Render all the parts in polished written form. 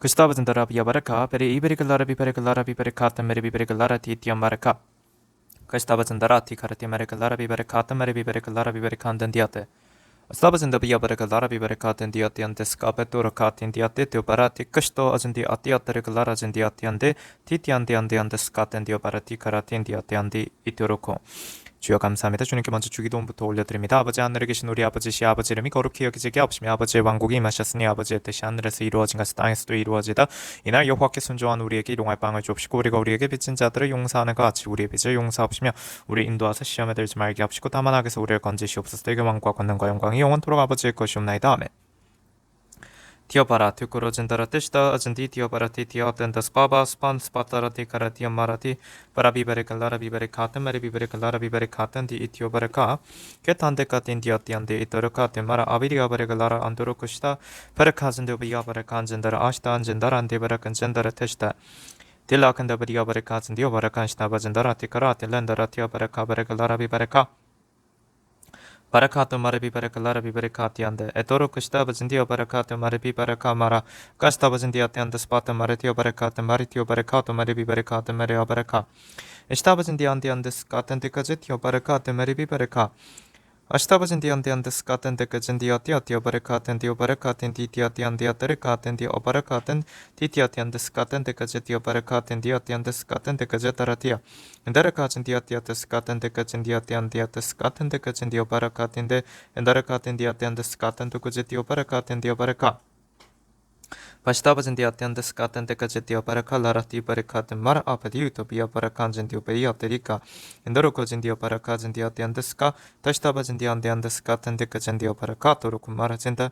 Gustavo Zendarabia Baraka, Peri Ibericalara Bibericala Bibericata, Meri Bibericlarati Tiamaraca. Gustavo Zendarati, Carati Americalara Bibericata, Meri Bibericlara Bibericandiate. Gustavo Zendabia Bericalara Bibericata in Diati and Descapetura Cat in Diate, Teoparati, Custo as in the Atiatericalara in Diatiande, Titiandi and the Andescat and the Oparati Carati in Diatiandi Ituroco. 주여 감사합니다. 주님께 먼저 주기도문부터 올려드립니다. 아버지 하늘에 계신 우리 아버지시 아버지 이름이 거룩히 여기지게 하옵시며 아버지의 왕국이 임하셨으니 아버지의 뜻이 하늘에서 이루어진 것이 땅에서도 이루어지다. 이날 여호와께 순종한 우리에게 일용할 빵을 주옵시고 우리가 우리에게 빚진 자들을 용서하는 것 같이 우리의 빚을 용서하옵시며 우리 인도하사 시험에 들지 말게 하옵시고 다만 악에서 우리를 건지시옵소서. 대개 왕과 권능과 영광이 영원토록 아버지의 것이옵나이다. 아멘. Tiopara tukurojindara tishta ajanti tioparati tiotenda spaba span spatarati karati amarati parabibericalara bibericatem meribibericalara bibericatem di itiobaraka ketandekatin diotiande itorokate mara abiriaberegalara andorokushta parakazindobiyabarakanjindara ashta anjindara andebarakanjindara tishta Tilakandabariabarakazindio barakanshna bajandarati karati lendarati abarakaberegalara bibereka Barakato marabi baracalara bibericatiande, etoro custabazindio baracato marabi baracamara, castabazindiatiande spata maritio baracata maritio baracato maribi baracata maria baraca. Estabazindiandiandes catendicazitio baracate maribi baraca. Ashtabazindiandiandes catendicazindiotiatio baracatendio baracatenditiatiandiatericatendio baracaten, titiatiandes catendicazitio baracatendiotiandes catendicazitaratia. Indarakatindiatiates catendicatindiatiandiates catendicatindio baracatinde, indarakatindiatiandes catendicazitio baracatendio baraca. Pashtabazindiatiandes catendicazitio baracalarati baracatem mara apadiuto bia baracanzindio beriaterica, indorocozindio baracazindiatiandesca, tashtabazindiandiandes catendicazindio baracatorucumarazinda,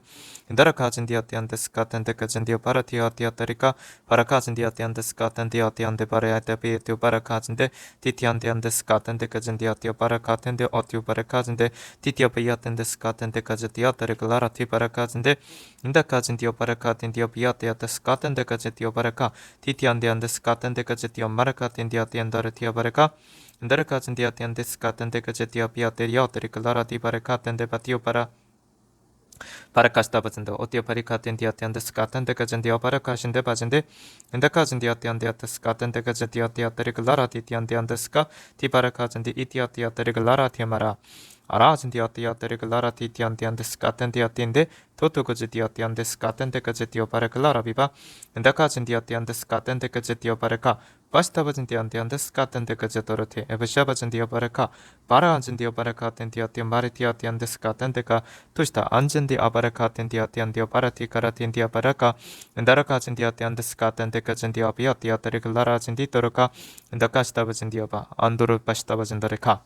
indarakazindiatiandes catendicazindio baratiatiaterica, baracazindiatiandes catendiatiande baraetapitio baracazinde, titiandiandes catendicazindiatio baracatende otio baracazinde, titiopiatendes catendicazitiatericalarati baracazinde, indakazindio baracatindio piatiates catendicazitio baraca, titiandiandes catendicazitio maracatindiatiandaratio baraca, indarakazindiatiandes catendicazitio piateriatericalarati baracatende patio para Paracastabazinde, Otioparicatindiatiandes catendicazitio baracashinde bazinde, indakazindiatiandiates catendicazitiotiatericalaratiandiandesca, tibaracazindi itiatiatericalaratiamara. Arazindiatiatericalarati tiandiandes catendiatinde, totucozitiatiandes catendicazitio baracalarabiba, indakazindiatiandes catendicazitio baraca, Bastabazindiandiandes catendicazitorote, evashabazindio baraca, Parazindio baracatendiatio maritiatiandes catendica, Tusta anjindi abarakatindiatiandio paraticaratindια baraca, indarakazindiatiandes catendicazindio apiatiatericalaracinditoroca, indakastabazindiaba, andurupashtabazindarica.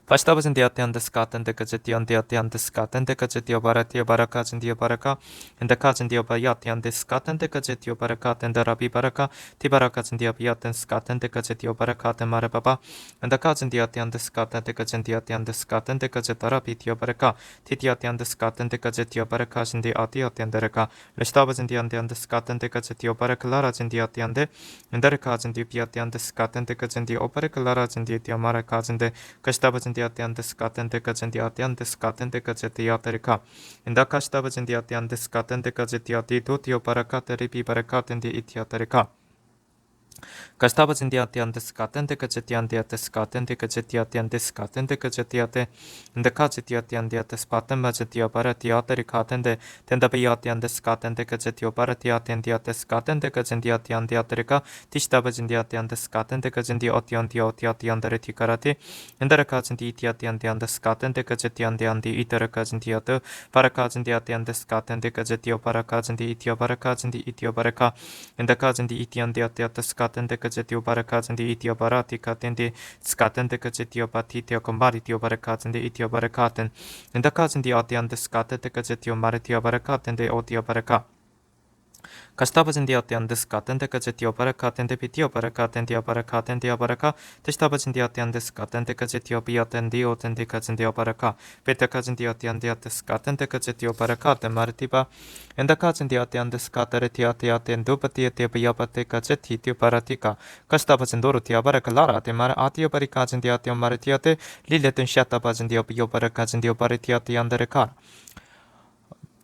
Pashtabazindiatiandes catendicazitiandiatiandes catendicazitio baratia baracazindio baraca, indakazindio bayatiandes catendicazitio baracatendarabi baraca, tibaracazindio biatens catendicazitio baracatemarababa, indakazindiatiandes catendicazindiatiandes catendicazitarabi baraca, titiatiandes catendicazitio baracazindi atiatiandaraca, lestabazindiandiandes catendicazitio baracalarazindiatiande, indarakazindio biatiandes catendicazindio baracalarazindio maracazinde, Kashtabazindiatiandes catendicazitiatiandes catendicazitiaterica, indakashtabazindiatiandes catendicazitiati tutio baracateri baracatendi itiaterica. Kashtabazindiatiandes catendicazitiandiates catendicazitiatiandes catendicazitiate, indakazitiatiandiates patembazitio baratiatericatende, tendabiatiandes catendicazitio baratiatendiates catendicazitiandiaterica, tishtabazindiatiandes catendicazindiotiantiotiatiandareticarati, indaracazinditiatiandiandes catendicazitiandiandi iteracazindiote, baracazindiatiandes catendicazitio baracazindi itio baracazindi itio baraca, indakazindi itiandiatiates catendicazitio baracazindi itio barati catendi scatendicazitio batitio combaritio baracazindi itio baracaten, indakazindi atiandes catendicazitio maritio baracatende otio baraca. Kashtabazindiatiandes catendicazitio baracatende pitio baracatendio baracatendio baraca, tishtabazindiatiandes catendicazitio biatendio tendicazindio baraca, betacazindiotiandiates catendicazitio baracate martiba, indakazindiotiandes cateretiatiatendo patietio biapatecazitio baratica, kashtabazindorotia baracalara te mar atio baricazindiatio martiate, liletun shatabazindio bio baracazindio baritiatianderecar.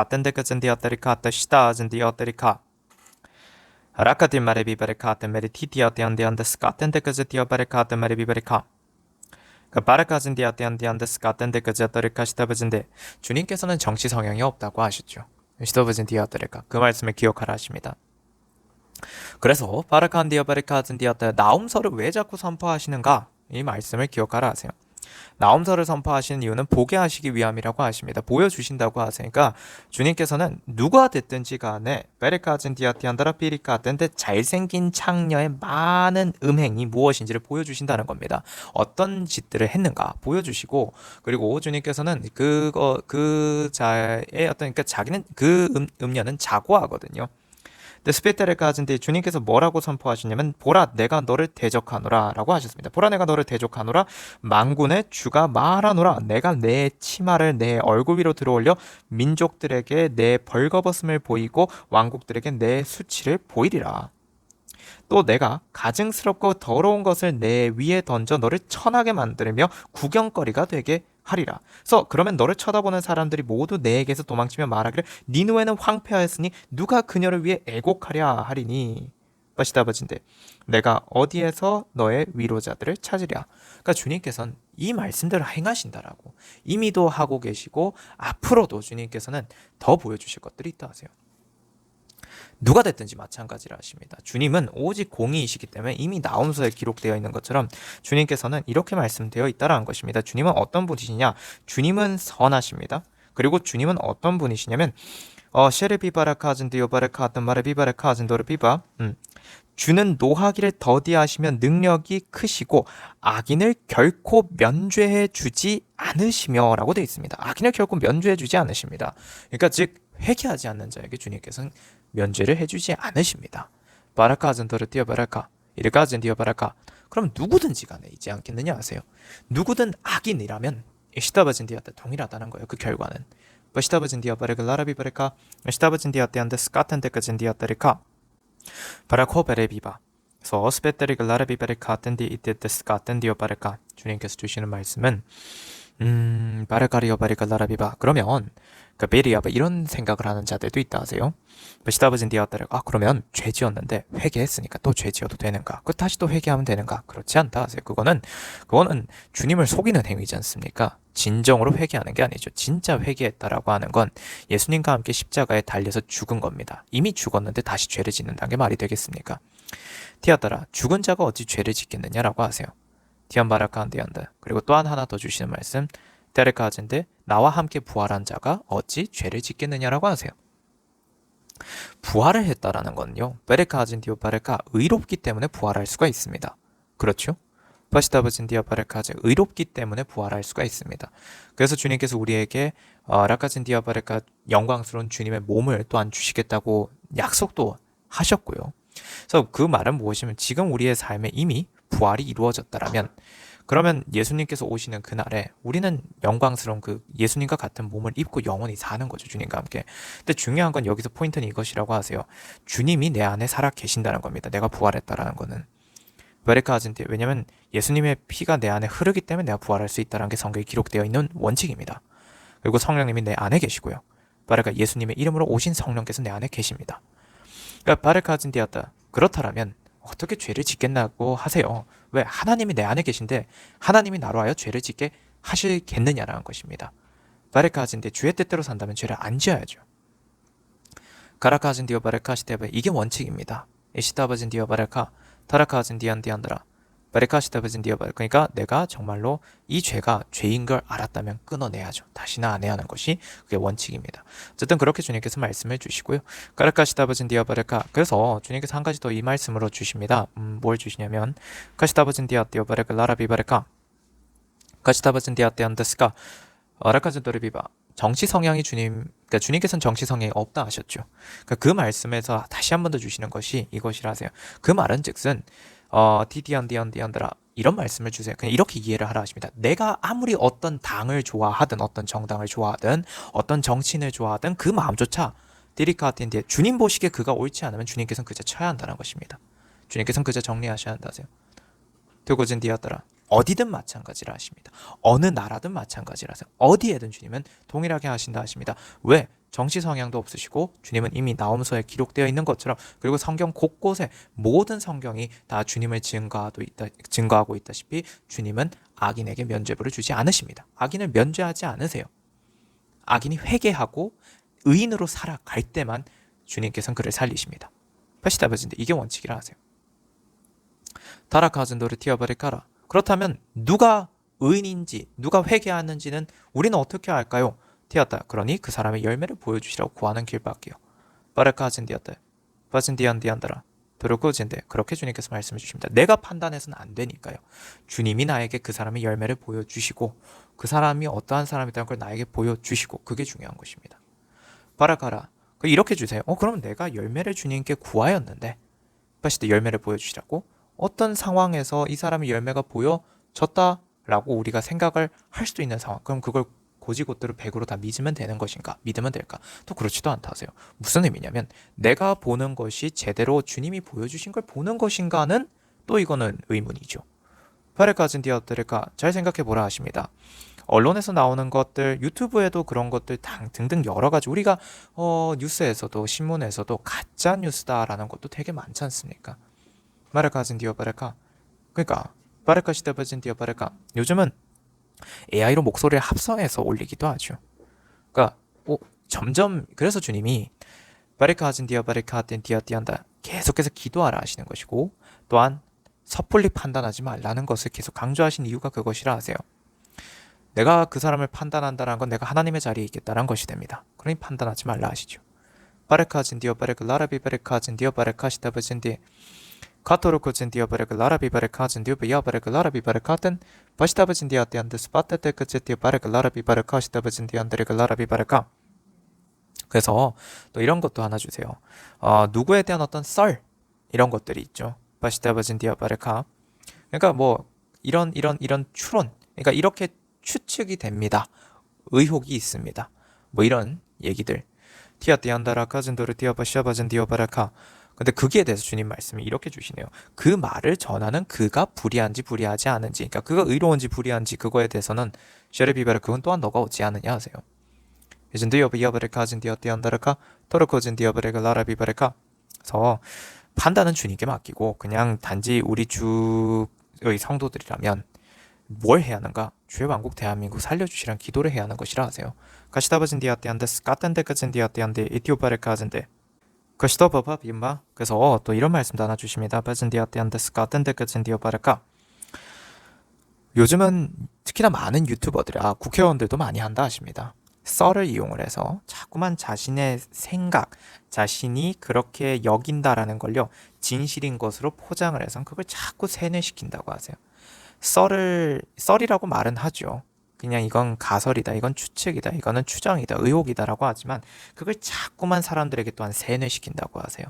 skaten de zendiaterikata shita zendiaterika. Rakatim marebi berekate merititiati andianda skaten de zendiaterikata marebi bereka. 그 바라카즌디아티안디안데 스카텐데 그자터리카 시타브진데 주님께서는 정치 성향이 없다고 하셨죠. 시타브진디아터리카 그 말씀을 기억하라 하십니다. 그래서 바라칸디아바리카즌디아터 나움서를 왜 자꾸 선포하시는가? 이 말씀을 기억하라 하세요. 나움서를 선포하시는 이유는 보게 하시기 위함이라고 하십니다. 보여주신다고 하시니까 주님께서는 누가 됐든지 간에 베레카즌 디아티안다라 피리카든데 잘생긴 창녀의 많은 음행이 무엇인지를 보여주신다는 겁니다. 어떤 짓들을 했는가 보여주시고 그리고 주님께서는 그 자의 어떤 그러니까 자기는 그 음녀는 자고하거든요. 근데 스페테르까지인데 주님께서 뭐라고 선포하시냐면 보라 내가 너를 대적하노라 라고 하셨습니다. 보라 내가 너를 대적하노라 만군의 주가 말하노라 내가 내 치마를 내 얼굴 위로 들어올려 민족들에게 내 벌거벗음을 보이고 왕국들에게 내 수치를 보이리라. 또 내가 가증스럽고 더러운 것을 내 위에 던져 너를 천하게 만들며 구경거리가 되게 하리라. 그래서 그러면 너를 쳐다보는 사람들이 모두 내게서 도망치며 말하기를 네 누에는 황폐하였으니 누가 그녀를 위해 애곡하랴 하리니. 빠시다버진데 내가 어디에서 너의 위로자들을 찾으랴. 그러니까 주님께서는 이 말씀대로 행하신다라고 이미도 하고 계시고 앞으로도 주님께서는 더 보여주실 것들이 있다 하세요. 누가 됐든지 마찬가지라 하십니다. 주님은 오직 공의이시기 때문에 이미 나홈서에 기록되어 있는 것처럼 주님께서는 이렇게 말씀되어 있다라는 것입니다. 주님은 어떤 분이시냐? 주님은 선하십니다. 그리고 주님은 어떤 분이시냐면 셰르비바라카즌디오바라카든 마르비바라카즌도르비바 주는 노하기를 더디하시면 능력이 크시고 악인을 결코 면죄해 주지 않으시며 라고 되어 있습니다. 악인을 결코 면죄해 주지 않으십니다. 그러니까 즉 회개하지 않는 자에게 주님께서는 면죄를 해주지 않으십니다. 바라카즌도르 띠어바라카 이르카즌디어바라카 그럼 누구든지 간에 있지 않겠느냐 하세요. 누구든 악인이라면 시타바진디아테 동일하다는 거예요. 그 결과는 시타바진디아바레가 라라비바레카 시타바진디아테한테 스카텐데까진디아테리카 바라코베레비바 서스베테리가 라라비바레카 텐디 이테테 스카텐디오바레카 주님께서 주시는 말씀은 바라카리오바리가 라라비바 그러면 그 베리아바 이런 생각을 하는 자들도 있다 하세요. 시다버진디아따라 그러면 죄 지었는데 회개했으니까 또 죄 지어도 되는가? 그 다시 또 회개하면 되는가? 그렇지 않다 하세요. 그거는 주님을 속이는 행위지 않습니까? 진정으로 회개하는 게 아니죠. 진짜 회개했다라고 하는 건 예수님과 함께 십자가에 달려서 죽은 겁니다. 이미 죽었는데 다시 죄를 짓는다는 게 말이 되겠습니까? 티아따라 죽은 자가 어찌 죄를 짓겠느냐라고 하세요. 티안바라카한디안다. 그리고 또한 하나 더 주시는 말씀 데레카하진데 나와 함께 부활한 자가 어찌 죄를 짓겠느냐라고 하세요. 부활을 했다라는 건요. 베레카하진디오 바레카 의롭기 때문에 부활할 수가 있습니다. 그렇죠? 파시타바진디오 바레카제 의롭기 때문에 부활할 수가 있습니다. 그래서 주님께서 우리에게 라카진디오 바레카 영광스러운 주님의 몸을 또한 주시겠다고 약속도 하셨고요. 그래서 그 말은 무엇이면 지금 우리의 삶에 이미 부활이 이루어졌다라면 그러면 예수님께서 오시는 그날에 우리는 영광스러운 그 예수님과 같은 몸을 입고 영원히 사는 거죠. 주님과 함께. 근데 중요한 건 여기서 포인트는 이것이라고 하세요. 주님이 내 안에 살아 계신다는 겁니다. 내가 부활했다라는 거는. 베레카하진데 왜냐면 예수님의 피가 내 안에 흐르기 때문에 내가 부활할 수 있다는 게 성경에 기록되어 있는 원칙입니다. 그리고 성령님이 내 안에 계시고요. 바레카 예수님의 이름으로 오신 성령께서 내 안에 계십니다. 그러니까 바레카하진디였다. 그렇다라면 어떻게 죄를 짓겠냐고 하세요. 왜? 하나님이 내 안에 계신데 하나님이 나로 하여 죄를 짓게 하시겠느냐라는 것입니다. 바레카하진데 주의 뜻대로 산다면 죄를 안 지어야죠. 가라카하진디오 바레카시테베 이게 원칙입니다. 에시타바진디오 바레카 타라카하진디안디안드라 바레카시타바진디오 바레 그러니까 내가 정말로 이 죄가 죄인 걸 알았다면 끊어내야죠. 다시는 안 해야 하는 것이 그게 원칙입니다. 어쨌든 그렇게 주님께서 말씀해 주시고요. 가르카시타바진디아 바레카 그래서 주님께서 한 가지 더 이 말씀으로 주십니다. 뭘 주시냐면 카시타바진디아 띠오 바레카 라라비 바레카 카시타바진디아 띠 안데스카 라카즈도르비바 정치 성향이 그러니까 주님께서는 정치 성향이 없다 하셨죠. 그러니까 그 말씀에서 다시 한 번 더 주시는 것이 이것이라 하세요. 그 말은 즉슨 디디안디안디안드라 이런 말씀을 주세요. 그냥 이렇게 이해를 하라 하십니다. 내가 아무리 어떤 당을 좋아하든 어떤 정당을 좋아하든 어떤 정치인을 좋아하든 그 마음조차 디리카틴디에 주님 보시기에 그가 옳지 않으면 주님께서는 그저 쳐야 한다는 것입니다. 주님께서는 그저 정리하셔야 한다세요. 드고진디아따라 어디든 마찬가지라 하십니다. 어느 나라든 마찬가지라서 어디에든 주님은 동일하게 하신다 하십니다. 왜? 정치 성향도 없으시고 주님은 이미 나홈서에 기록되어 있는 것처럼 그리고 성경 곳곳에 모든 성경이 다 주님을 증거하고 있다시피 주님은 악인에게 면죄부를 주지 않으십니다. 악인을 면죄하지 않으세요. 악인이 회개하고 의인으로 살아갈 때만 주님께서는 그를 살리십니다. 패시다버진데 이게 원칙이라 하세요. 타라카즈노르 티어바리카라 그렇다면 누가 의인인지 누가 회개하는지는 우리는 어떻게 알까요? 티었다. 그러니 그 사람의 열매를 보여주시라고 구하는 길밖에요. 바르카진디었다. 바진디안디안다라. 도로코진데 그렇게 주님께서 말씀해 주십니다. 내가 판단해서는 안 되니까요. 주님이 나에게 그 사람의 열매를 보여주시고 그 사람이 어떠한 사람이라는 걸 나에게 보여주시고 그게 중요한 것입니다. 바라카라. 이렇게 주세요. 그러면 내가 열매를 주님께 구하였는데 파시드 열매를 보여주시라고 어떤 상황에서 이 사람의 열매가 보여졌다라고 우리가 생각을 할 수도 있는 상황. 그럼 그걸 고지고대로 100으로 다 믿으면 되는 것인가? 믿으면 될까? 또 그렇지도 않다 하세요. 무슨 의미냐면 내가 보는 것이 제대로 주님이 보여주신 걸 보는 것인가는 또 이거는 의문이죠. 파레카진 디어들까 잘 생각해 보라 하십니다. 언론에서 나오는 것들, 유튜브에도 그런 것들 등등 여러 가지 우리가 뉴스에서도 신문에서도 가짜 뉴스다라는 것도 되게 많지 않습니까? 마르카진 디어 바레카. 그러니까 바레카 시대바진 디어 바레카. 요즘은 AI로 목소리를 합성해서 올리기도 하죠. 그러니까 점점 그래서 주님이 바레카진 디어 바레카텐 디어 디한다 계속해서 기도하라 하시는 것이고 또한 섣불리 판단하지 말라는 것을 계속 강조하신 이유가 그것이라 하세요. 내가 그 사람을 판단한다는 건 내가 하나님의 자리에 있겠다는 것이 됩니다. 그러니 판단하지 말라 하시죠. 바레카진 디어 바레카 라라비 바레카진 디어 바레카시다바진 디 카토르코진 디어 바레카 라라비 바레카진 디어 비야 바레카 라라비 바레카텐 바시다바진 디어 디안데 스파테테크제 디어 바레카 라라비 바레카시다바진 디안데레카 라라비 바레카. 그래서 또 이런 것도 하나 주세요. 누구에 대한 어떤 썰 이런 것들이 있죠. 바시다바진 디어 바레카. 그러니까 뭐 이런 추론. 그러니까 이렇게 추측이 됩니다. 의혹이 있습니다. 뭐 이런 얘기들. 티아티안다라 카진도르 티아바샤바진 디어바라카. 근데 거기에 대해서 주님 말씀이 이렇게 주시네요. 그 말을 전하는 그가 불의한지 불의하지 않은지, 그러니까 그가 의로운지 불의한지 그거에 대해서는 쉐르비베르 그건 또한 너가 어찌 아느냐 하세요. 이젠 디어바리카진 디어티안다라카 토르코진 디어바레가 라라비바레카. 그래서 판단은 주님께 맡기고 그냥 단지 우리 주의 성도들이라면 뭘 해야 하는가? 주의 왕국 대한민국 살려주시란 기도를 해야 하는 것이라 하세요. 가시다바진 디아티안데스 까텐데까진 디아티안데 이티오파레카진데 가시다바바 빈마. 그래서 또 이런 말씀도 하나 주십니다. 바진 디아티안데스 까텐데까진 디오파레카. 요즘은 특히나 많은 유튜버들이 국회의원들도 많이 한다 하십니다. 썰을 이용을 해서 자꾸만 자신의 생각, 자신이 그렇게 여긴다라는 걸요 진실인 것으로 포장을 해서 그걸 자꾸 세뇌시킨다고 하세요. 썰이라고 말은 하죠. 그냥 이건 가설이다, 이건 추측이다, 이거는 추정이다, 의혹이다라고 하지만 그걸 자꾸만 사람들에게 또한 세뇌시킨다고 하세요.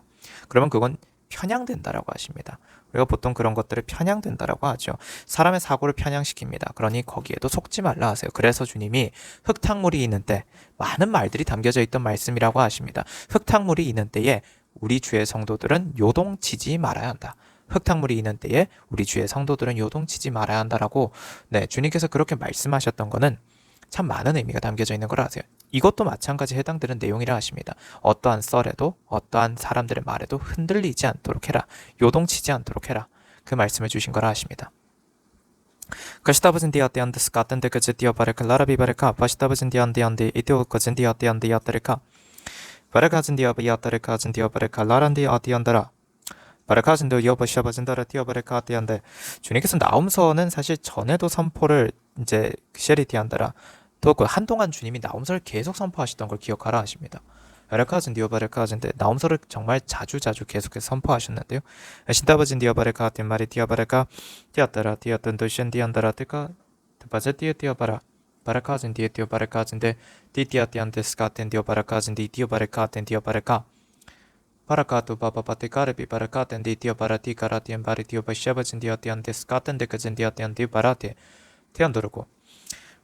그러면 그건 편향된다라고 하십니다. 우리가 보통 그런 것들을 편향된다라고 하죠. 사람의 사고를 편향시킵니다. 그러니 거기에도 속지 말라 하세요. 그래서 주님이 흙탕물이 있는 때 많은 말들이 담겨져 있던 말씀이라고 하십니다. 흙탕물이 있는 때에 우리 주의 성도들은 요동치지 말아야 한다. 흙탕물이 있는 때에 우리 주의 성도들은 요동치지 말아야 한다라고 주님께서 그렇게 말씀하셨던 거는 참 많은 의미가 담겨져 있는 걸 아세요. 이것도 마찬가지 해당되는 내용이라 하십니다. 어떠한 썰에도 어떠한 사람들의 말에도 흔들리지 않도록 해라. 요동치지 않도록 해라. 그 말씀을 주신 거라 하십니다. 가시다바진 디아티안데스 까텐데 그제 디어바레카 라라비바레카 바시다바진 디안디안디 이티오코진 디아티안디 야타레카 바레카진 디아바야타레카진 디어바레카 라란디 아티안다라 바레카진도 여바샤바진다라 티어바레카티안데. 주님께서 나움서는 사실 전에도 선포를 이제 셰리티안다라 또 그 한동안 주님이 나움서를 계속 선포하시던 걸 기억하라 하십니다. 바레카진 디어바레카진데 나움서를 정말 자주 계속해서 선포하셨는데요. 신다바진 디어바레카티 마리 티어바레카 티아따라 티아떤 도션디안다라 티카 바제 티어바라 바레카진 디어바레카진데 디티아티안데스카텐 디어바레카진 디어바레카텐 디어바레카 바라카토 바바바티카르비 바라카텐 디티어 바라티 카라티엔 바리티오 바샤바진 디어티안데스 카텐데 그진 디어티안디 바라티 티안도르고.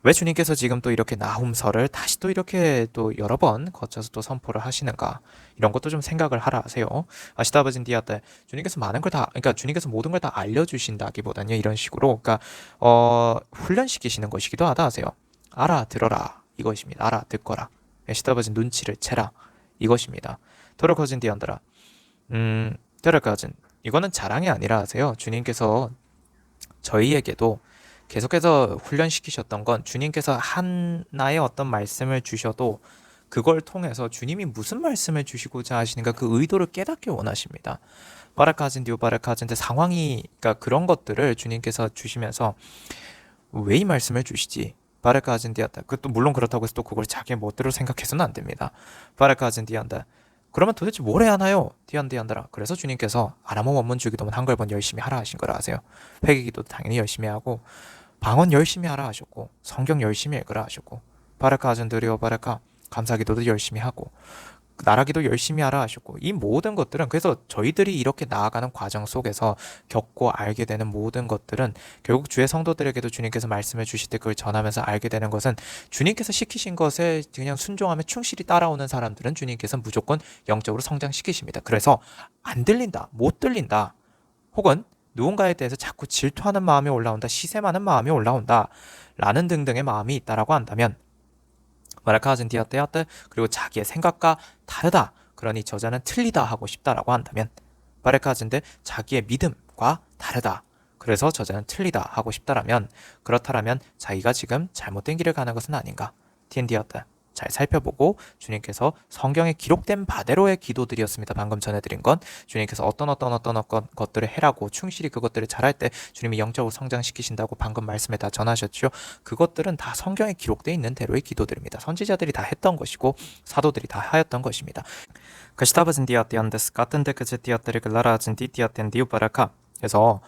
왜 주님께서 지금 또 이렇게 나훔서를 다시 또 이렇게 또 여러 번 거쳐서 또 선포를 하시는가? 이런 것도 좀 생각을 하라 하세요. 아시다바진 디아때 주님께서 많은 걸 다, 그러니까 주님께서 모든 걸 다 알려주신다기보다는요 이런 식으로, 그러니까 훈련시키시는 것이기도 하다 하세요. 알아들어라 이것입니다. 알아듣거라. 아시다바진 눈치를 채라 이것입니다. 토르커진 디안드라. 토르커진. 이거는 자랑이 아니라 하세요. 주님께서 저희에게도 계속해서 훈련시키셨던 건 주님께서 하나의 어떤 말씀을 주셔도 그걸 통해서 주님이 무슨 말씀을 주시고자 하시는가 그 의도를 깨닫기 원하십니다. 바라카진 디오 바라카진데 상황이, 그러니까 그런 것들을 주님께서 주시면서 왜 이 말씀을 주시지? 바라카진 디안다. 그것도 물론 그렇다고 해서 또 그걸 자기의 멋대로 생각해서는 안 됩니다. 바라카진 디안다. 그러면 도대체 뭘 해야 하나요? 디안디안다라. 그래서 주님께서 아람어 원문 주기도문 한글번 열심히 하라 하신 거라 하세요. 회개기도도 당연히 열심히 하고 방언 열심히 하라 하셨고 성경 열심히 읽으라 하셨고 바라카 아전드리오 바라카 감사기도도 열심히 하고 나라기도 열심히 하라 하셨고, 이 모든 것들은, 그래서 저희들이 이렇게 나아가는 과정 속에서 겪고 알게 되는 모든 것들은 결국 주의 성도들에게도 주님께서 말씀해 주실 때 그걸 전하면서 알게 되는 것은, 주님께서 시키신 것에 그냥 순종하며 충실히 따라오는 사람들은 주님께서 무조건 영적으로 성장시키십니다. 그래서 안 들린다, 못 들린다, 혹은 누군가에 대해서 자꾸 질투하는 마음이 올라온다, 시샘하는 마음이 올라온다 라는 등등의 마음이 있다라고 한다면, 마라카진 디아테아테, 그리고 자기의 생각과 다르다, 그러니 저자는 틀리다 하고 싶다라고 한다면, 바레카진데 자기의 믿음과 다르다, 그래서 저자는 틀리다 하고 싶다라면, 그렇다라면 자기가 지금 잘못된 길을 가는 것은 아닌가. 티엔디아테, 잘 살펴보고, 주님께서 성경에 기록된 바대로의 기도들이었습니다. 방금 전해드린 건 주님께서 어떤 것들을 해라고 충실히 그것들을 잘할 때 주님이 영적으로 성장시키신다고 방금 말씀에 다 전하셨죠. 그것들은 다 성경에 기록되어 있는 대로의 기도들입니다. 선지자들이 다 했던 것이고 사도들이 다 하였던 것입니다. 그래서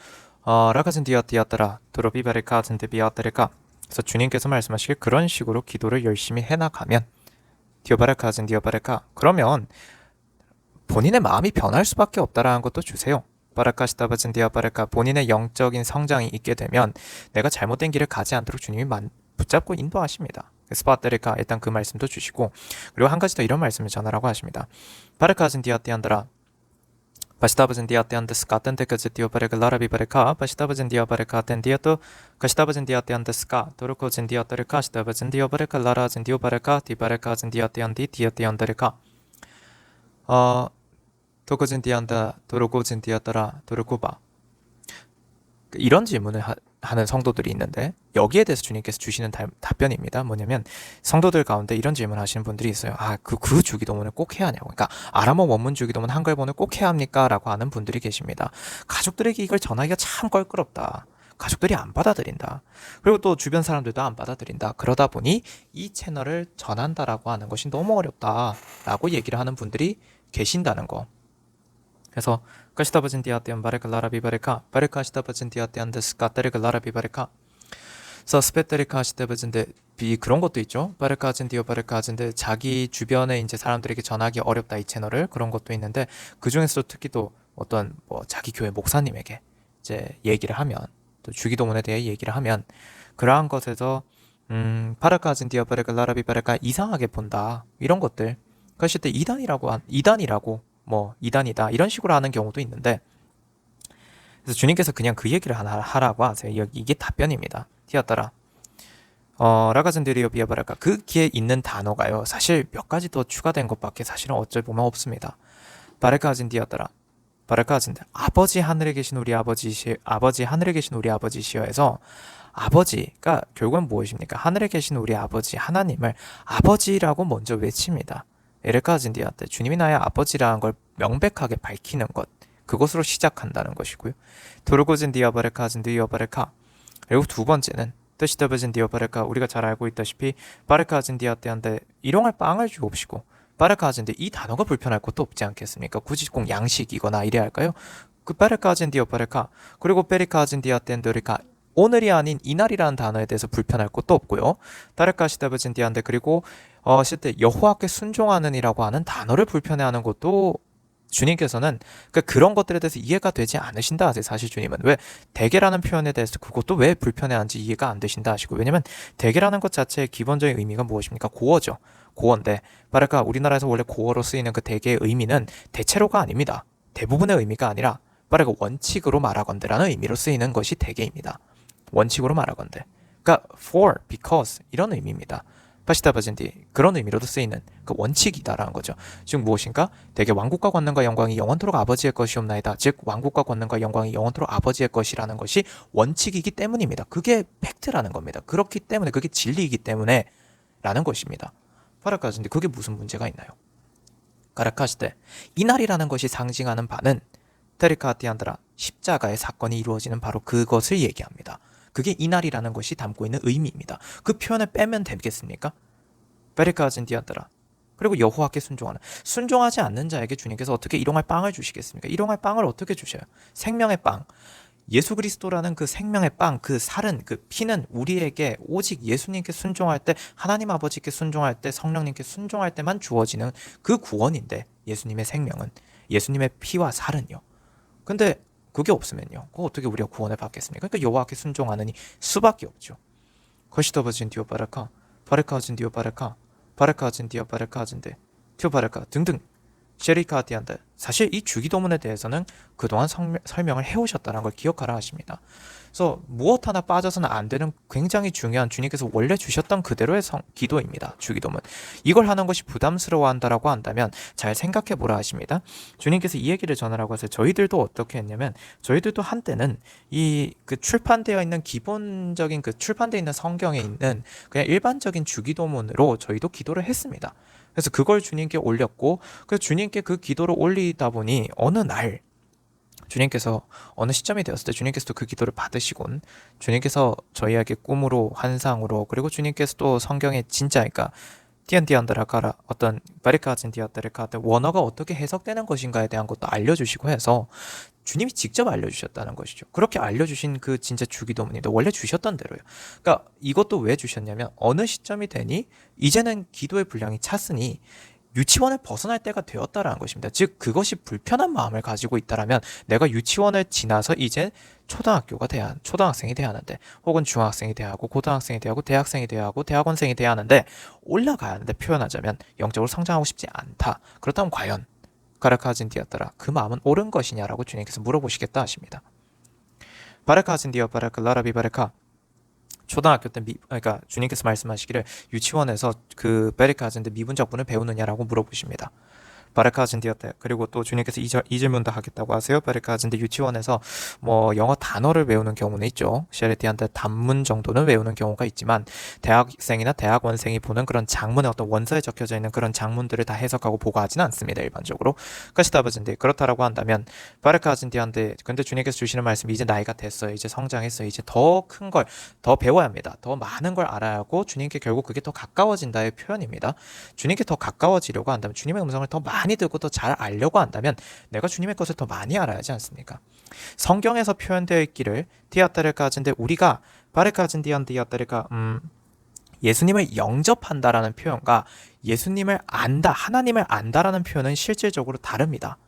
라카진디아티아따라 도로비바레카진데비아따레카, 그래서 주님께서 말씀하시길 그런 식으로 기도를 열심히 해나가면, 디오바레카진 디오바레카, 그러면 본인의 마음이 변할 수밖에 없다라는 것도 주세요. 바라카시타바진 디아바레카, 본인의 영적인 성장이 있게 되면 내가 잘못된 길을 가지 않도록 주님이 붙잡고 인도하십니다. 스파테리카, 일단 그 말씀도 주시고, 그리고 한 가지 더 이런 말씀을 전하라고 하십니다. 바라카진 디아티안드라 Pastabas dia antes katente que se tio para que lara bi para cá, pastabas dia para cá tendiato, pastabas dia antes cá, torco dia para cá, pastabas dia para que lara dia para cá, ti para cá dia andi dia andere cá. torco dia anda, torco dia 따라 torco 봐. 이런 질문을 하는 성도들이 있는데, 여기에 대해서 주님께서 주시는 답변입니다. 뭐냐면, 성도들 가운데 이런 질문을 하시는 분들이 있어요. 그 주기도문을 꼭 해야 하냐고. 그러니까 아람어 원문 주기도문 한글본을 꼭 해야 합니까? 라고 하는 분들이 계십니다. 가족들에게 이걸 전하기가 참 껄끄럽다. 가족들이 안 받아들인다. 그리고 또 주변 사람들도 안 받아들인다. 그러다 보니 이 채널을 전한다라고 하는 것이 너무 어렵다 라고 얘기를 하는 분들이 계신다는 거. 그래서 까시다바진 디아테안 바레카 라라비 바레카 바레카시다바진 디아테안 데스카 테레가 라라비 바레카 스페테리카 시다바진데 그런 것도 있죠. 바레카진 디오 바레카진데 자기 주변에 이제 사람들에게 전하기 어렵다, 이 채널을. 그런 것도 있는데, 그 중에서도 특히 또 어떤 자기 교회 목사님에게 이제 얘기를 하면, 또 주기도문에 대해 얘기를 하면, 그러한 것에서 바레카진 디오 바레카 라라비 바레카 이상하게 본다, 이런 것들. 그랬을 때 이단이라고 이단이다 이런 식으로 하는 경우도 있는데, 그래서 주님께서 그냥 그 얘기를 하라고 하세요. 이게 답변입니다. 티아따라 라가즌데리오 비아바라카, 그기에 있는 단어가요, 사실 몇 가지 더 추가된 것밖에 사실은 어쩔 보면 없습니다. 바레카진 디아따라, 바레카진데 아버지 하늘에 계신 우리 아버지 하늘에 계신 우리 아버지시여에서, 아버지가 결국은 무엇입니까? 하늘에 계신 우리 아버지 하나님을 아버지라고 먼저 외칩니다. 에르카진디아테, 주님이 나의 아버지라는 걸 명백하게 밝히는 것, 그것으로 시작한다는 것이고요. 도르고진 디아바레카진 디아바레카, 그리고 두 번째는 뜻이다버진 디아바레카, 우리가 잘 알고 있다시피 바레카진 디아테한테 일용할 빵을 주옵시고, 바레카진데 이 단어가 불편할 것도 없지 않겠습니까? 굳이 꼭 양식이거나 이래야 할까요? 그 바레카진 디아바레카, 그리고 베리카진 디아텐도리카, 오늘이 아닌 이날이라는 단어에 대해서 불편할 것도 없고요. 다르카시다버진 디안데, 그리고 실제 여호와께 순종하는 이라고 하는 단어를 불편해하는 것도 주님께서는 그런 것들에 대해서 이해가 되지 않으신다 하세요. 사실 주님은 왜 대개라는 표현에 대해서 그것도 왜 불편해하는지 이해가 안 되신다 하시고, 왜냐면 대개라는 것 자체의 기본적인 의미가 무엇입니까? 고어죠. 고어인데, 바랄까 우리나라에서 원래 고어로 쓰이는 그 대개의 의미는 대체로가 아닙니다. 대부분의 의미가 아니라 바랄까 원칙으로 말하건대라는 의미로 쓰이는 것이 대개입니다. 원칙으로 말하건대, 그러니까 for, because 이런 의미입니다. 파시타바진디, 그런 의미로도 쓰이는 그 원칙이다라는 거죠. 즉 무엇인가? 대개 왕국과 권능과 영광이 영원토록 아버지의 것이옵나이다. 즉 왕국과 권능과 영광이 영원토록 아버지의 것이라는 것이 원칙이기 때문입니다. 그게 팩트라는 겁니다. 그렇기 때문에, 그게 진리이기 때문에 라는 것입니다. 파라카즈인데 그게 무슨 문제가 있나요? 가라카시테, 이날이라는 것이 상징하는 바는 테리카티안드라, 십자가의 사건이 이루어지는 바로 그것을 얘기합니다. 그게 이날이라는 것이 담고 있는 의미입니다. 그 표현을 빼면 되겠습니까? 베리카진 디안드라, 그리고 여호와께 순종하지 않는 자에게 주님께서 어떻게 일용할 빵을 주시겠습니까? 일용할 빵을 어떻게 주셔요? 생명의 빵, 예수 그리스도라는 그 생명의 빵, 그 살은, 그 피는 우리에게 오직 예수님께 순종할 때, 하나님 아버지께 순종할 때, 성령님께 순종할 때만 주어지는 그 구원인데, 예수님의 생명은, 예수님의 피와 살은요. 근데 그게 없으면요, 그거 어떻게 우리가 구원을 받겠습니까? 그러니까 여호와께 순종하느니 수밖에 없죠. 거시더버진 디오 바라카, 바르카진 디오 바라카, 바르카진 디오 바르카진데, 티오 바라카 등등 셰리카티한테, 사실 이 주기도문에 대해서는 그동안 설명을 해오셨다는 걸 기억하라 하십니다. 그래서 무엇 하나 빠져서는 안 되는 굉장히 중요한 주님께서 원래 주셨던 그대로의 기도입니다. 주기도문. 이걸 하는 것이 부담스러워한다라고 한다면 잘 생각해 보라 하십니다. 주님께서 이 얘기를 전하라고 해서 저희들도 어떻게 했냐면, 저희들도 한때는 이 그 출판되어 있는 기본적인 그 출판되어 있는 성경에 있는 그냥 일반적인 주기도문으로 저희도 기도를 했습니다. 그래서 그걸 주님께 올렸고, 그 주님께 그 기도를 올리다 보니 어느 날 주님께서, 어느 시점이 되었을 때 주님께서도 그 기도를 받으시곤, 주님께서 저희에게 꿈으로, 환상으로, 그리고 주님께서도 성경에 진짜, 그러니까 티안디안드라카라, 어떤 바리카진 디아드레카 원어가 어떻게 해석되는 것인가에 대한 것도 알려주시고 해서 주님이 직접 알려주셨다는 것이죠. 그렇게 알려주신 그 진짜 주기도문인데 원래 주셨던 대로요. 그러니까 이것도 왜 주셨냐면, 어느 시점이 되니 이제는 기도의 분량이 찼으니 유치원을 벗어날 때가 되었다라는 것입니다. 즉 그것이 불편한 마음을 가지고 있다라면, 내가 유치원을 지나서 이제 초등학생이 돼야 하는데, 혹은 중학생이 돼야 하고, 고등학생이 돼야 하고, 대학생이 돼야 하고, 대학원생이 돼야 하는데, 올라가야 하는데, 표현하자면 영적으로 성장하고 싶지 않다. 그렇다면 과연 가르카진 디었더라, 그 마음은 옳은 것이냐라고 주님께서 물어보시겠다 하십니다. 바르카진 디어 바르카 라라비 바르카, 초등학교 때 그러니까 주님께서 말씀하시기를 유치원에서 그 베리카즈인데 미분적분을 배우느냐라고 물어보십니다. 바르카즈인데였대. 그리고 또 주님께서 이 질문도 하겠다고 하세요. 바르카즈인데 유치원에서 뭐 영어 단어를 외우는 경우는 있죠. 셰레티한테 단문 정도는 외우는 경우가 있지만, 대학생이나 대학원생이 보는 그런 장문의 어떤 원서에 적혀져 있는 그런 장문들을 다 해석하고 보고 하지는 않습니다. 일반적으로. 카시타바진데, 그렇다라고 한다면 바르카즈인데한테, 근데 주님께서 주시는 말씀이 이제 나이가 됐어요. 이제 성장했어요. 이제 더 큰 걸 더 배워야 합니다. 더 많은 걸 알아야 하고, 주님께 결국 그게 더 가까워진다의 표현입니다. 주님께 더 가까워지려고 한다면, 주님의 음성을 더 많이 듣고 더 잘 알려고 한다면 내가 주님의 것을 더 많이 알아야 하지 않습니까? 성경에서 표현되어 있기를 디아따르까진데, 우리가 바르까진디안 디아따르까 예수님을 영접한다라는 표현과 예수님을 안다, 하나님을 안다라는 표현은 실질적으로 다릅니다.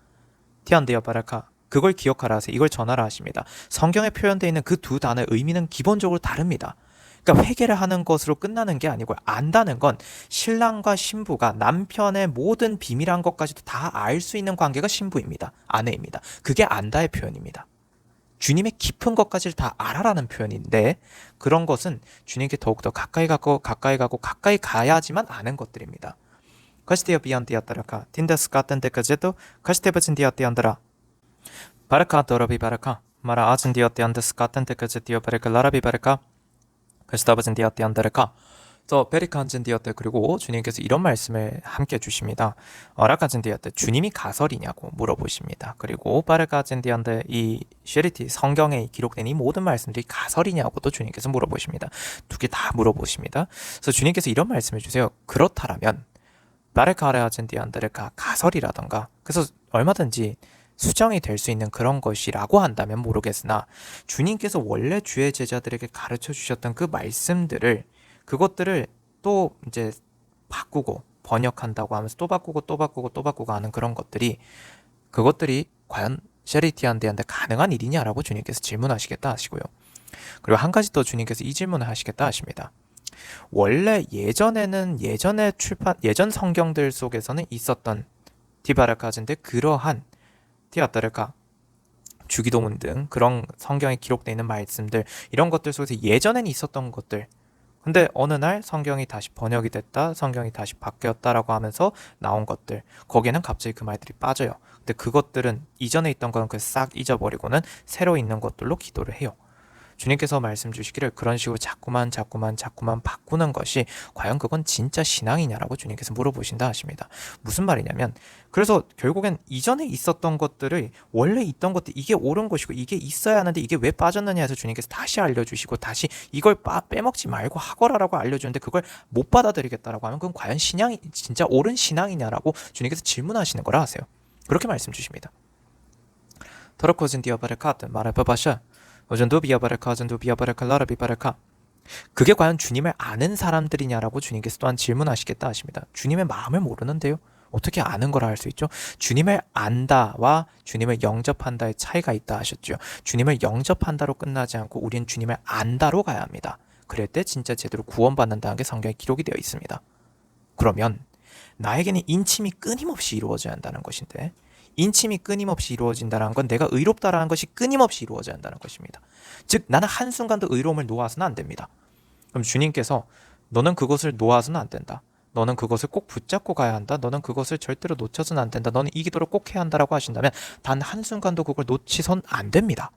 티안디아 바르카, 그걸 기억하라 하세요. 이걸 전하라 하십니다. 성경에 표현되어 있는 그 두 단어의 의미는 기본적으로 다릅니다. 그러니까 회개를 하는 것으로 끝나는 게 아니고, 안다는 건 신랑과 신부가 남편의 모든 비밀한 것까지도 다 알 수 있는 관계가 신부입니다. 아내입니다. 그게 안다의 표현입니다. 주님의 깊은 것까지를 다 알아라는 표현인데, 그런 것은 주님께 더욱더 가까이 가까이 가야지만 아는 것들입니다. 카시테어 비안디아따라카 틴다스 같은 데까지도 카시테버진 디아띠안드라 바르카 도라비 바르카 마라 아진 디아띠안드스 같은 데까지 디어 바르카 라라비 바르카 그스타버진 디아띠안드레카 저 베리칸진 디아떼. 그리고 주님께서 이런 말씀을 함께 주십니다. 라카진 디아떼, 주님이 가설이냐고 물어보십니다. 그리고 바르카진 디아떼, 이 쉐리티 성경에 기록된 이 모든 말씀들이 가설이냐고도 주님께서 물어보십니다. 두 개 다 물어보십니다. 그래서 주님께서 이런 말씀을 주세요. 그렇다라면 바르카라진 디아떼가 가설이라던가, 그래서 얼마든지 수정이 될 수 있는 그런 것이라고 한다면 모르겠으나, 주님께서 원래 주의 제자들에게 가르쳐 주셨던 그 말씀들을, 그것들을 또 이제 바꾸고 번역한다고 하면서 또 바꾸고 하는 그런 것들이, 그것들이 과연 셰리티한테한테 가능한 일이냐라고 주님께서 질문하시겠다 하시고요. 그리고 한 가지 더 주님께서 이 질문을 하시겠다 하십니다. 원래 예전 성경들 속에서는 있었던 디바라카즈인데, 그러한 티아따르카 주기도문 등 그런 성경에 기록되어 있는 말씀들, 이런 것들 속에서 예전엔 있었던 것들, 근데 어느 날 성경이 다시 번역이 됐다, 성경이 다시 바뀌었다라고 하면서 나온 것들, 거기에는 갑자기 그 말들이 빠져요. 근데 그것들은 이전에 있던 거는 싹 잊어버리고는 새로 있는 것들로 기도를 해요. 주님께서 말씀 주시기를 그런 식으로 자꾸만 바꾸는 것이 과연 그건 진짜 신앙이냐라고 주님께서 물어보신다 하십니다. 무슨 말이냐면, 그래서 결국엔 이전에 있었던 것들을, 원래 있던 것들, 이게 옳은 것이고 이게 있어야 하는데 이게 왜 빠졌느냐 해서 주님께서 다시 알려주시고, 다시 이걸 빼먹지 말고 하거라라고 알려주는데 그걸 못 받아들이겠다라고 하면 그건 과연 신앙이 진짜 옳은 신앙이냐라고 주님께서 질문하시는 거라 하세요. 그렇게 말씀 주십니다. 더러코진 디어바를 카트 말해봐봐샤 어전도 비아바라카 어전도 비아바라카 라라비바라카. 그게 과연 주님을 아는 사람들이냐라고 주님께서 또한 질문하시겠다 하십니다. 주님의 마음을 모르는데요. 어떻게 아는 거라 할 수 있죠? 주님을 안다와 주님을 영접한다의 차이가 있다 하셨죠. 주님을 영접한다로 끝나지 않고 우리는 주님을 안다로 가야 합니다. 그럴 때 진짜 제대로 구원받는다는 게 성경에 기록이 되어 있습니다. 그러면 나에게는 인침이 끊임없이 이루어져야 한다는 것인데, 인침이 끊임없이 이루어진다는 건 내가 의롭다라는 것이 끊임없이 이루어져야 한다는 것입니다. 즉 나는 한순간도 의로움을 놓아서는 안 됩니다. 그럼 주님께서 너는 그것을 놓아서는 안 된다. 너는 그것을 꼭 붙잡고 가야 한다. 너는 그것을 절대로 놓쳐서는 안 된다. 너는 이 기도를 꼭 해야 한다라고 하신다면 단 한순간도 그걸 놓치선 안 됩니다.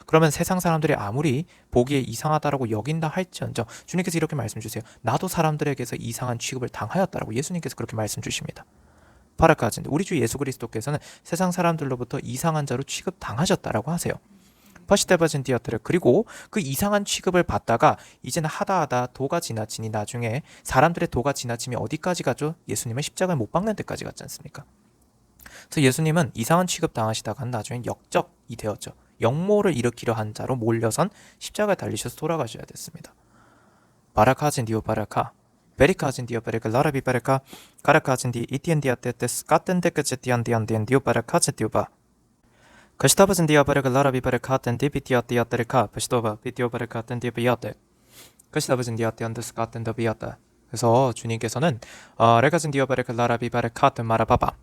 그러면 세상 사람들이 아무리 보기에 이상하다라고 여긴다 할지언정 주님께서 이렇게 말씀 주세요. 나도 사람들에게서 이상한 취급을 당하였다라고 예수님께서 그렇게 말씀 주십니다. 바라카진데 우리 주 예수 그리스도께서는 세상 사람들로부터 이상한 자로 취급 당하셨다라고 하세요. 퍼시테바진 디어트를 그리고 그 이상한 취급을 받다가 이제는 하다 도가 지나치니 나중에 사람들의 도가 지나침이 어디까지 가죠? 예수님의 십자가에 못 박는 데까지 갔지 않습니까? 그래서 예수님은 이상한 취급 당하시다가 나중에 역적이 되었죠. 역모를 일으키려 한 자로 몰려선 십자가에 달리셔서 돌아가셔야 됐습니다. 바라카진 디오 바라카 베리카진 디오 베리카 라라비 바라카 가라카진 디 이티엔 디아테테스 까텐 데크제 디안디안디엔 디오 바라카제 디오바 Каштабазин диабарека лараби барекатен дипитиат диатерека пашто바 비디오 바레카텐 디비아테 каштабазин 디아테안데스 카텐 더비아타. 그래서 주님께서는 레가진 디아바레카 라라비 바레카텐 마라바바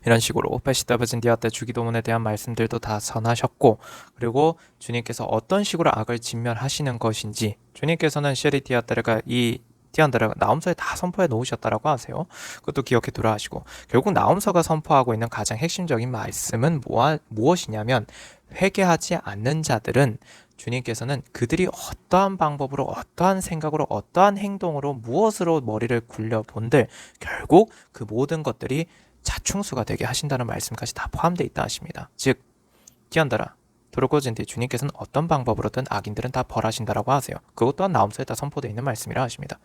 이런 식으로 패시다바진 디아테 주기도문에 대한 말씀들도 다 전하셨고, 그리고 주님께서 어떤 식으로 악을 진멸하시는 것인지 주님께서는 쉐리티아테레가 이 티안드라가 나움서에 다 선포해 놓으셨다라고 하세요. 그것도 기억해 두라 하시고, 결국 나움서가 선포하고 있는 가장 핵심적인 말씀은 무엇이냐면 회개하지 않는 자들은 주님께서는 그들이 어떠한 방법으로 어떠한 생각으로 어떠한 행동으로 무엇으로 머리를 굴려본들 결국 그 모든 것들이 자충수가 되게 하신다는 말씀까지 다 포함되어 있다 하십니다. 즉 티안드라 도로코진 뒤 주님께서는 어떤 방법으로든 악인들은 다 벌하신다라고 하세요. 그것 또한 나움서에 다 선포되어 있는 말씀이라 하십니다.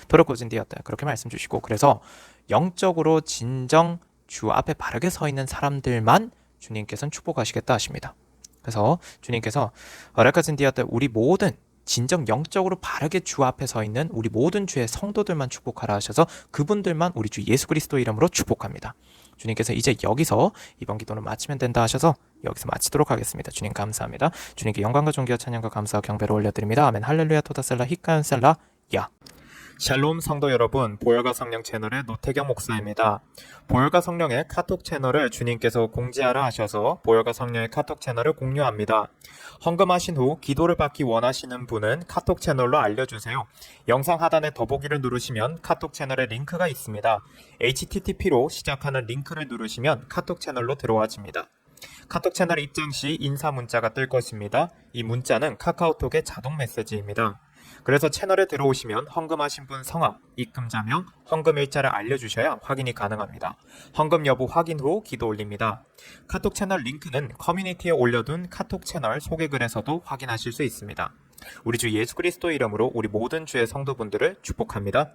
도로코진 뒤였다 그렇게 말씀 주시고, 그래서 영적으로 진정 주 앞에 바르게 서 있는 사람들만 주님께서는 축복하시겠다 하십니다. 그래서 주님께서 어라카진 뒤였다 우리 모든 진정 영적으로 바르게 주 앞에 서 있는 우리 모든 주의 성도들만 축복하라 하셔서 그분들만 우리 주 예수 그리스도 이름으로 축복합니다. 주님께서 이제 여기서 이번 기도는 마치면 된다 하셔서 여기서 마치도록 하겠습니다. 주님 감사합니다. 주님께 영광과 존귀와 찬양과 감사와 경배를 올려드립니다. 아멘. 할렐루야 토다셀라 히카연셀라 야. 샬롬 성도 여러분, 보혈과 성령 채널의 노태경 목사입니다. 보혈과 성령의 카톡 채널을 주님께서 공지하라 하셔서 보혈과 성령의 카톡 채널을 공유합니다. 헌금하신 후 기도를 받기 원하시는 분은 카톡 채널로 알려주세요. 영상 하단에 더보기를 누르시면 카톡 채널의 링크가 있습니다. http로 시작하는 링크를 누르시면 카톡 채널로 들어와집니다. 카톡 채널 입장 시 인사 문자가 뜰 것입니다. 이 문자는 카카오톡의 자동 메시지입니다. 그래서 채널에 들어오시면 헌금하신 분 성함, 입금자명, 헌금 일자를 알려주셔야 확인이 가능합니다. 헌금 여부 확인 후 기도 올립니다. 카톡 채널 링크는 커뮤니티에 올려둔 카톡 채널 소개글에서도 확인하실 수 있습니다. 우리 주 예수 그리스도 이름으로 우리 모든 주의 성도분들을 축복합니다.